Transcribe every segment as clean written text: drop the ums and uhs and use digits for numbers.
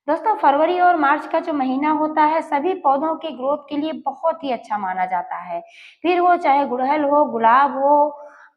दोस्तों फरवरी और मार्च का जो महीना होता है सभी पौधों के ग्रोथ के लिए बहुत ही अच्छा माना जाता है। फिर वो चाहे गुड़हल हो, गुलाब हो,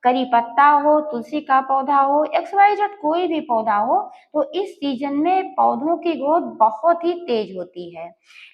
करी पत्ता हो, तुलसी का पौधा हो, एक्स वाई जेड कोई भी पौधा हो, तो इस सीजन में पौधों की ग्रोथ बहुत ही तेज होती है।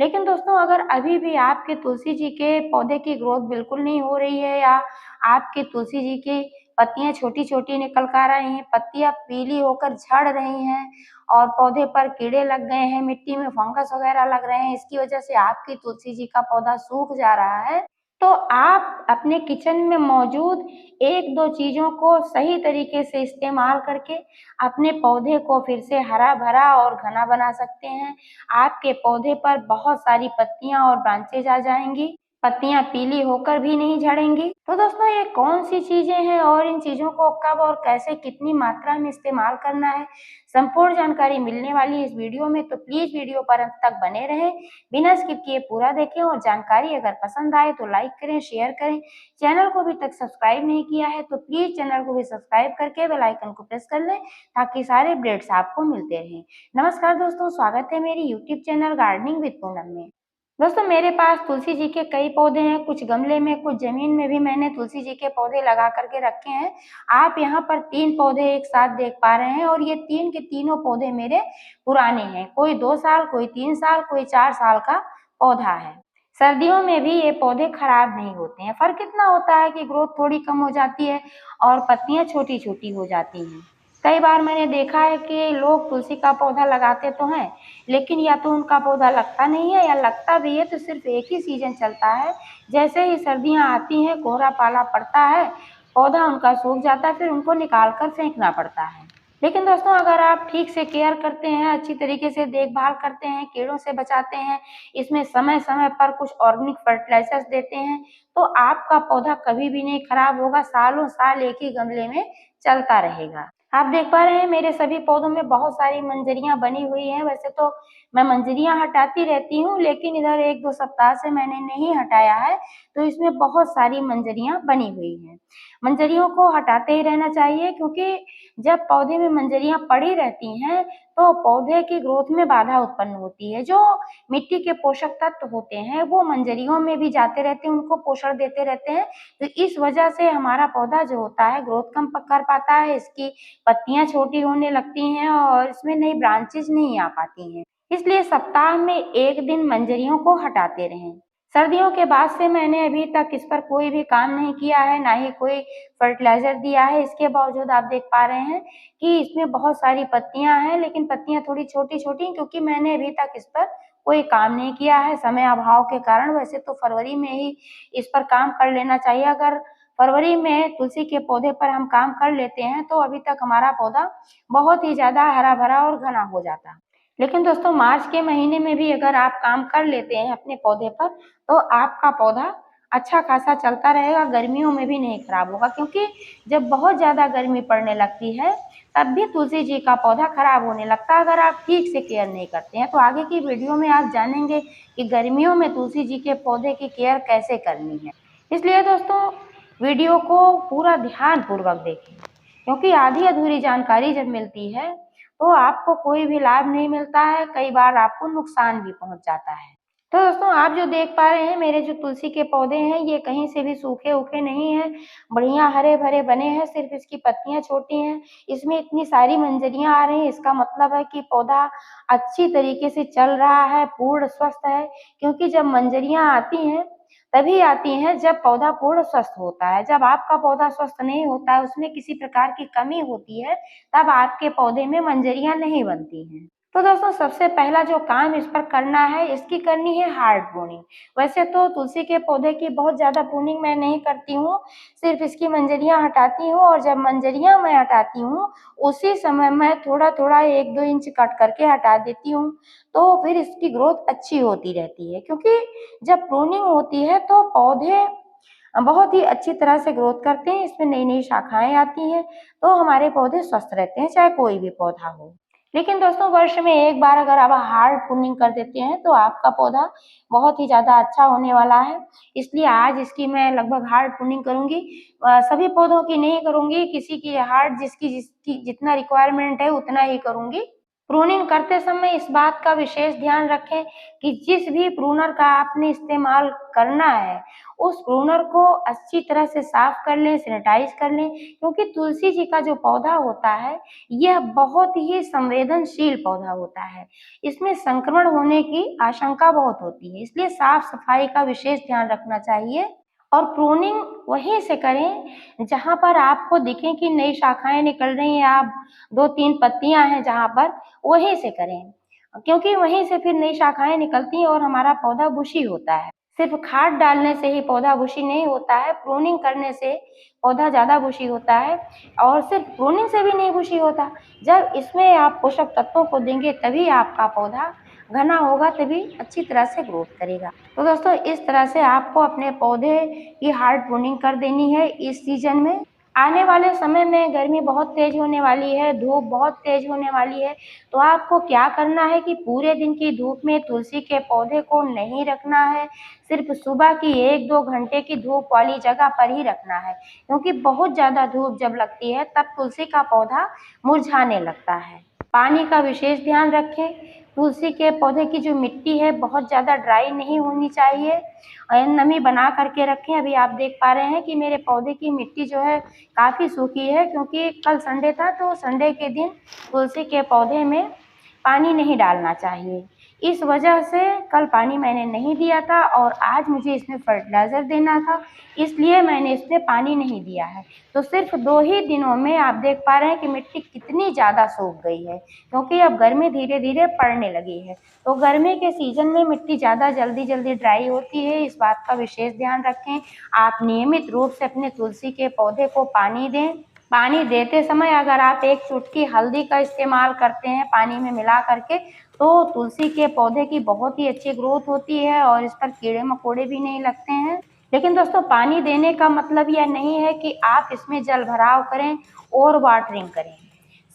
लेकिन दोस्तों अगर अभी भी आपके तुलसी जी के पौधे की ग्रोथ बिल्कुल नहीं हो रही है या आपके तुलसी जी की पत्तियां छोटी छोटी निकल कर आ रही हैं, पत्तियां पीली होकर झड़ रही हैं और पौधे पर कीड़े लग गए हैं, मिट्टी में फंगस वगैरह लग रहे हैं, इसकी वजह से आपकी तुलसी जी का पौधा सूख जा रहा है, तो आप अपने किचन में मौजूद 1-2 चीज़ों को सही तरीके से इस्तेमाल करके अपने पौधे को फिर से हरा-भरा और घना बना सकते हैं। आपके पौधे पर बहुत सारी पत्तियाँ और ब्रांचेज़ आ जाएँगी, पत्तियाँ पीली होकर भी नहीं झड़ेंगी। तो दोस्तों ये कौन-सी चीज़ें हैं और इन चीज़ों को कब और कैसे कितनी मात्रा में इस्तेमाल करना है, संपूर्ण जानकारी मिलने वाली है इस वीडियो में, तो प्लीज़ वीडियो पर अंत तक बने रहें, बिना स्किप किए पूरा देखें और जानकारी अगर पसंद आए तो लाइक करें, शेयर करें। चैनल को अभी तक सब्सक्राइब नहीं किया है तो प्लीज़ चैनल को भी सब्सक्राइब करके बेल आइकन को प्रेस कर लें ताकि सारे अपडेट्स आपको मिलते रहें। नमस्कार दोस्तों, स्वागत है मेरी YouTube channel gardening with Poonam में। दोस्तों मेरे पास तुलसी जी के कई पौधे हैं, कुछ गमले में, कुछ जमीन में भी मैंने तुलसी जी के पौधे लगा करके रखे हैं। आप यहाँ पर 3 पौधे एक साथ देख पा रहे हैं और ये 3 के तीनों पौधे मेरे पुराने हैं। कोई 2 साल, कोई 3 साल, कोई 4 साल का पौधा है। सर्दियों में भी ये पौधे खराब नहीं होते हैं। फर्क इतना होता है कि ग्रोथ थोड़ी कम हो जाती है और पत्तियां छोटी-छोटी हो जाती हैं। कई बार मैंने देखा है कि लोग तुलसी का पौधा लगाते तो हैं, लेकिन या तो उनका पौधा लगता नहीं है या लगता भी है तो सिर्फ एक ही सीजन चलता है। जैसे ही सर्दियाँ आती हैं, कोहरा पाला पड़ता है, पौधा उनका सूख जाता है, फिर उनको निकाल कर फेंकना पड़ता है। लेकिन दोस्तों अगर आप ठीक से केयर करते हैं, अच्छी तरीके से देखभाल करते हैं, कीड़ों से बचाते हैं, इसमें समय-समय पर कुछ ऑर्गेनिक फर्टिलाइजर्स देते हैं, तो आपका पौधा कभी भी नहीं खराब होगा, सालों-साल एक ही गमले में चलता रहेगा। आप देख पा रहे हैं मेरे सभी पौधों में बहुत सारी मंजरियाँ बनी हुई हैं। वैसे तो मैं मंजरियाँ हटाती रहती हूँ, लेकिन इधर 1-2 सप्ताह से मैंने नहीं हटाया है, तो इसमें बहुत सारी मंजरियाँ बनी हुई हैं। मंजरियों को हटाते ही रहना चाहिए क्योंकि जब पौधे में मंजरियाँ पड़ी रहती हैं, तो पौधे की ग्रोथ में बाधा उत्पन्न होती है। जो मिट्टी के पोषक तत्व होते हैं, वो मंजरियों में भी जाते रहते हैं, उनको पोषण देते रहते हैं, तो इस वजह से हमारा पौधा जो होता है ग्रोथ कम कर पाता है, इसकी पत्तियाँ छोटी होने लगती हैं और इसमें नई ब्रांचेज़ नहीं आ पाती हैं। इसलिए सप्ताह में 1 दिन मंजरियों को हटाते रहें। सर्दियों के बाद से मैंने अभी तक इस पर कोई भी काम नहीं किया है, ना ही कोई फर्टिलाइज़र दिया है। इसके बावजूद आप देख पा रहे हैं कि इसमें बहुत सारी पत्तियाँ हैं, लेकिन पत्तियाँ थोड़ी छोटी-छोटी हैं क्योंकि मैंने अभी तक इस पर कोई काम नहीं किया है समय अभाव के कारण। वैसे तो फरवरी में ही इस पर काम कर लेना चाहिए। अगर फरवरी में तुलसी के पौधे पर हम काम कर लेते हैं तो अभी तक हमारा पौधा बहुत ही ज़्यादा हरा-भरा और घना हो जाता। लेकिन दोस्तों मार्च के महीने में भी अगर आप काम कर लेते हैं अपने पौधे पर, तो आपका पौधा अच्छा खासा चलता रहेगा, गर्मियों में भी नहीं खराब होगा क्योंकि जब बहुत ज़्यादा गर्मी पड़ने लगती है, तब भी तुलसी जी का पौधा खराब होने लगता है अगर आप ठीक से केयर नहीं करते हैं। तो आगे की वीडियो में आप जानेंगे कि गर्मियों में तुलसी जी के पौधे की केयर कैसे करनी है। इसलिए दोस्तों वीडियो को पूरा ध्यानपूर्वक देखें, क्योंकि आधी-अधूरी जानकारी जब मिलती है, तो आपको कोई भी लाभ नहीं मिलता है, कई बार आपको नुकसान भी पहुँच जाता है। तो दोस्तों आप जो देख पा रहे हैं मेरे जो तुलसी के पौधे हैं, ये कहीं से भी सूखे-ऊखे नहीं हैं, बढ़िया हरे-भरे बने हैं, सिर्फ़ इसकी पत्तियाँ छोटी हैं। इसमें इतनी सारी मंजरियाँ आ रही हैं, इसका मतलब है कि पौधा अच्छी तरीके से चल रहा है, पूर्ण स्वस्थ है, क्योंकि जब मंजरियाँ आती हैं, तभी आती हैं जब पौधा पूर्ण स्वस्थ होता है। जब आपका पौधा स्वस्थ नहीं होता है, उसमें किसी प्रकार की कमी होती है, तब आपके पौधे में मंजरियाँ नहीं बनती हैं। तो दोस्तों सबसे पहला जो काम इस पर करना है, इसकी करनी है हार्ड प्रूनिंग। वैसे तो तुलसी के पौधे की बहुत ज़्यादा प्रूनिंग मैं नहीं करती हूँ, सिर्फ़ इसकी मंजरियाँ हटाती हूँ और जब मंजरियाँ मैं हटाती हूँ, उसी समय मैं थोड़ा-थोड़ा 1-2 इंच कट करके हटा देती हूँ, तो फिर इसकी ग्रोथ अच्छी होती रहती है। क्योंकि जब प्रूनिंग होती है तो पौधे बहुत ही अच्छी तरह से ग्रोथ करते हैं, इसमें नई-नई शाखाएँ आती हैं, तो हमारे पौधे स्वस्थ रहते हैं, चाहे कोई भी पौधा हो। लेकिन दोस्तों वर्ष में 1 बार अगर आप हार्ड प्रूनिंग कर देते हैं, तो आपका पौधा बहुत ही ज़्यादा अच्छा होने वाला है। इसलिए आज इसकी मैं लगभग हार्ड प्रूनिंग करूँगी। सभी पौधों की नहीं करूँगी, किसी की हार्ड जिसकी जिसकी जितना रिक्वायरमेंट है उतना ही करूँगी। प्रूनिंग करते समय इस बात का विशेष ध्यान रखें कि जिस भी प्रूनर का आपने इस्तेमाल करना है, उस प्रूनर को अच्छी तरह से साफ कर लें, सैनिटाइज कर लें, क्योंकि तुलसी जी का जो पौधा होता है, यह बहुत ही संवेदनशील पौधा होता है। इसमें संक्रमण होने की आशंका बहुत होती है, इसलिए साफ-सफाई का विशेष ध्यान रखना चाहिए और प्रूनिंग वहीं से करें जहाँ पर आपको दिखे कि नई शाखाएँ निकल रही हैं, आप 2-3 पत्तियाँ हैं जहाँ पर, वहीं से करें, क्योंकि वहीं से फिर नई शाखाएँ निकलती हैं और हमारा पौधा बुशी होता है। सिर्फ खाद डालने से ही पौधा बुशी नहीं होता है, प्रूनिंग करने से पौधा ज़्यादा बुशी होता है और सिर्फ प्रूनिंग से भी नहीं बुशी होता। जब इसमें आप पोषक तत्वों को देंगे तभी आपका पौधा घना होगा, तभी अच्छी तरह से ग्रोथ करेगा। तो दोस्तों इस तरह से आपको अपने पौधे की हार्ड प्रूनिंग कर देनी है इस सीजन में। आने वाले समय में गर्मी बहुत तेज होने वाली है, धूप बहुत तेज होने वाली है, तो आपको क्या करना है कि पूरे दिन की धूप में तुलसी के पौधे को नहीं रखना है, सिर्फ सुबह की 1-2 घंटे की धूप वाली जगह पर ही रखना है, क्योंकि बहुत ज़्यादा धूप जब लगती है तब तुलसी का पौधा मुरझाने लगता है। पानी का विशेष ध्यान रखें, तुलसी के पौधे की जो मिट्टी है बहुत ज़्यादा ड्राई नहीं होनी चाहिए और नमी बना करके रखें। अभी आप देख पा रहे हैं कि मेरे पौधे की मिट्टी जो है काफ़ी सूखी है, क्योंकि कल संडे था, तो संडे के दिन तुलसी के पौधे में पानी नहीं डालना चाहिए। इस वजह से कल पानी मैंने नहीं दिया था और आज मुझे इसमें फर्टिलाइज़र देना था, इसलिए मैंने इसमें पानी नहीं दिया है। तो सिर्फ 2 ही दिनों में आप देख पा रहे हैं कि मिट्टी कितनी ज़्यादा सूख गई है, क्योंकि अब गर्मी धीरे-धीरे पड़ने लगी है। तो गर्मी के सीज़न में मिट्टी ज़्यादा जल्दी-जल्दी ड्राई होती है, इस बात का विशेष ध्यान रखें। आप नियमित रूप से अपने तुलसी के पौधे को पानी दें। पानी देते समय अगर आप 1 चुटकी हल्दी का इस्तेमाल करते हैं पानी में मिला करके, तो तुलसी के पौधे की बहुत ही अच्छी ग्रोथ होती है और इस पर कीड़े-मकोड़े भी नहीं लगते हैं। लेकिन दोस्तों पानी देने का मतलब यह नहीं है कि आप इसमें जल भराव करें, ओवर वाटरिंग करें,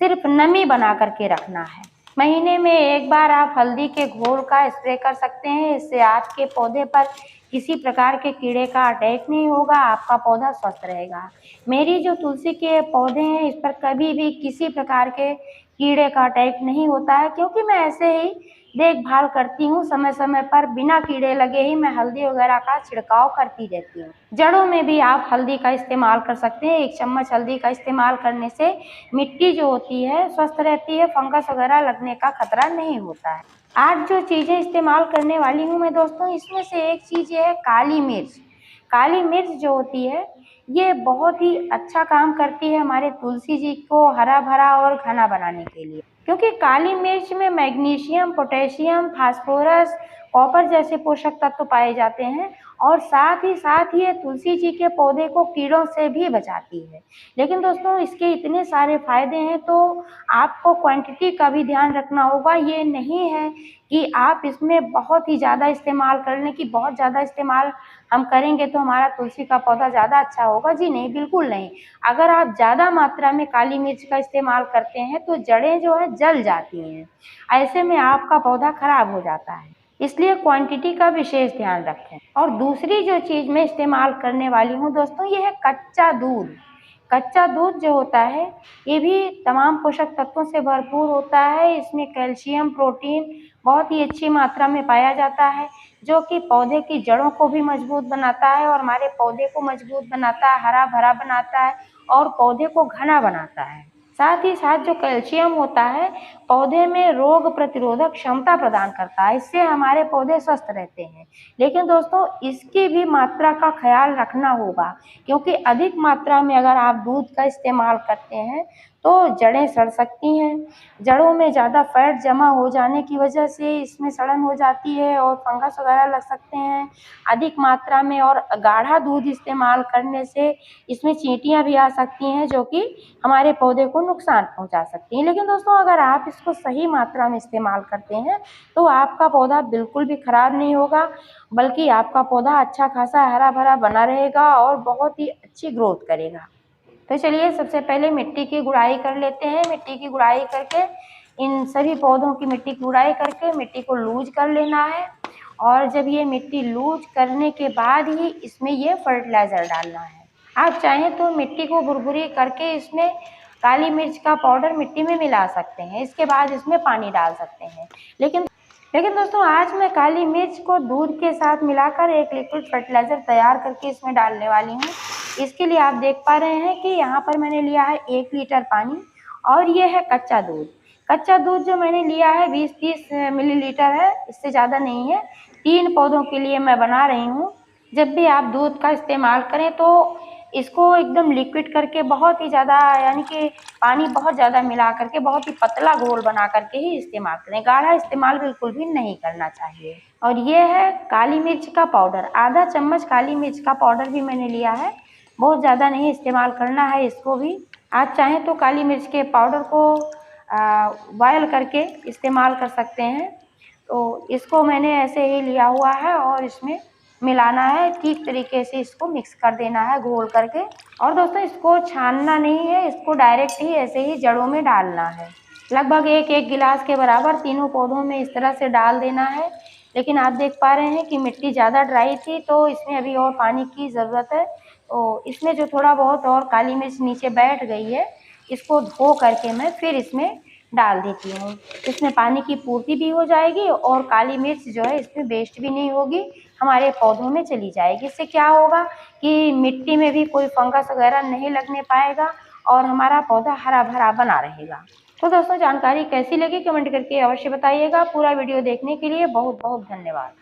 सिर्फ नमी बना करके रखना है। महीने में 1 बार आप हल्दी के घोल का स्प्रे कर सकते हैं, इससे आपके पौधे पर किसी प्रकार के कीड़े का अटैक नहीं होगा, आपका पौधा स्वस्थ रहेगा। मेरी जो तुलसी के पौधे हैं इस पर कभी भी किसी प्रकार के कीड़े का अटैक नहीं होता है, क्योंकि मैं ऐसे ही देखभाल करती हूँ समय-समय पर, बिना कीड़े लगे ही मैं हल्दी वगैरह का छिड़काव करती रहती हूँ। जड़ों में भी आप हल्दी का इस्तेमाल कर सकते हैं, 1 चम्मच हल्दी का इस्तेमाल करने से मिट्टी जो होती है स्वस्थ रहती है, फंगस वगैरह लगने का खतरा नहीं होता है। आज जो चीज़ें इस्तेमाल करने वाली हूँ मैं दोस्तों, इसमें से एक चीज़ ये है काली मिर्च। काली मिर्च जो होती है, ये बहुत ही अच्छा काम करती है हमारे तुलसी जी को हरा-भरा और घना बनाने के लिए। क्योंकि काली मिर्च में मैग्नीशियम, पोटेशियम, फास्फोरस, कॉपर जैसे पोषक तत्व पाए जाते हैं और साथ ही ये तुलसी जी के पौधे को कीड़ों से भी बचाती है। लेकिन दोस्तों इसके इतने सारे फ़ायदे हैं, तो आपको क्वांटिटी का भी ध्यान रखना होगा। ये नहीं है कि आप इसमें बहुत ही ज़्यादा इस्तेमाल कर लें कि बहुत ज़्यादा इस्तेमाल हम करेंगे तो हमारा तुलसी का पौधा ज़्यादा अच्छा होगा। जी नहीं, बिल्कुल नहीं। अगर आप ज़्यादा मात्रा में काली मिर्च का इस्तेमाल करते हैं तो जड़ें जो है जल जाती हैं। ऐसे में आपका पौधा खराब हो जाता है। इसलिए क्वांटिटी का विशेष ध्यान रखें। और दूसरी जो चीज़ मैं इस्तेमाल करने वाली हूँ दोस्तों, ये है कच्चा दूध। कच्चा दूध जो होता है, ये भी तमाम पोषक तत्वों से भरपूर होता है। इसमें कैल्शियम, प्रोटीन बहुत ही अच्छी मात्रा में पाया जाता है, जो कि पौधे की जड़ों को भी मजबूत बनाता है और हमारे पौधे को मजबूत बनाता है, हरा-भरा बनाता है और पौधे को घना बनाता है। साथ ही साथ जो कैल्शियम होता है, पौधे में रोग प्रतिरोधक क्षमता प्रदान करता है, इससे हमारे पौधे स्वस्थ रहते हैं। लेकिन दोस्तों इसकी भी मात्रा का ख़्याल रखना होगा, क्योंकि अधिक मात्रा में अगर आप दूध का इस्तेमाल करते हैं तो जड़ें सड़ सकती हैं। जड़ों में ज़्यादा फैट जमा हो जाने की वजह से इसमें सड़न हो जाती है और फंगस वगैरह लग सकते हैं। अधिक मात्रा में और गाढ़ा दूध इस्तेमाल करने से इसमें चींटियाँ भी आ सकती हैं, जो कि हमारे पौधे को नुकसान पहुंचा सकती हैं। लेकिन दोस्तों अगर आप इसको सही मात्रा में इस्तेमाल करते हैं तो आपका पौधा बिल्कुल भी खराब नहीं होगा, बल्कि आपका पौधा अच्छा खासा हरा भरा बना रहेगा और बहुत ही अच्छी ग्रोथ करेगा। तो चलिए सबसे पहले मिट्टी की गुड़ाई कर लेते हैं। मिट्टी की गुड़ाई करके इन सभी पौधों की मिट्टी की गुड़ाई करके मिट्टी को लूज कर लेना है और जब ये मिट्टी लूज करने के बाद ही इसमें ये फर्टिलाइज़र डालना है। आप चाहें तो मिट्टी को भुरभुरी करके इसमें काली मिर्च का पाउडर मिट्टी में मिला सकते हैं। इसके बाद इसमें पानी डाल सकते हैं। लेकिन दोस्तों आज मैं काली मिर्च को दूध के साथ मिलाकर एक लिक्विड फर्टिलाइजर तैयार करके इसमें डालने वाली हूँ। इसके लिए आप देख पा रहे हैं कि यहाँ पर मैंने लिया है 1 लीटर पानी और ये है कच्चा दूध। कच्चा दूध जो मैंने लिया है 20-30 मिलीलीटर है, इससे ज़्यादा नहीं है। 3 पौधों के लिए मैं बना रही हूँ। जब भी आप दूध का इस्तेमाल करें तो इसको एकदम लिक्विड करके बहुत ही ज़्यादा, यानी कि पानी बहुत ज़्यादा मिला करके बहुत ही पतला घोल बना करके ही इस्तेमाल करें। गाढ़ा इस्तेमाल बिल्कुल भी नहीं करना चाहिए। और ये है काली मिर्च का पाउडर, आधा चम्मच काली मिर्च का पाउडर भी मैंने लिया है। बहुत ज़्यादा नहीं इस्तेमाल करना है इसको भी। आप चाहें तो काली मिर्च के पाउडर को बॉयल करके इस्तेमाल कर सकते हैं। तो इसको मैंने ऐसे ही लिया हुआ है और इसमें मिलाना है, ठीक तरीके से इसको मिक्स कर देना है घोल करके। और दोस्तों इसको छानना नहीं है, इसको डायरेक्ट ही ऐसे ही जड़ों में डालना है। लगभग एक गिलास के बराबर तीनों पौधों में इस तरह से डाल देना है। लेकिन आप देख पा रहे हैं कि मिट्टी ज़्यादा ड्राई थी तो इसमें अभी और पानी की ज़रूरत है। तो इसमें जो थोड़ा बहुत और काली मिर्च नीचे बैठ गई है, इसको धो करके मैं फिर इसमें डाल देती हूँ। इसमें पानी की पूर्ति भी हो जाएगी और काली मिर्च जो है इसमें वेस्ट भी नहीं होगी, हमारे पौधों में चली जाएगी। इससे क्या होगा कि मिट्टी में भी कोई फंगस वगैरह नहीं लगने पाएगा और हमारा पौधा हरा भरा बना रहेगा। तो दोस्तों जानकारी कैसी लगी कमेंट करके अवश्य बताइएगा। पूरा वीडियो देखने के लिए बहुत बहुत धन्यवाद।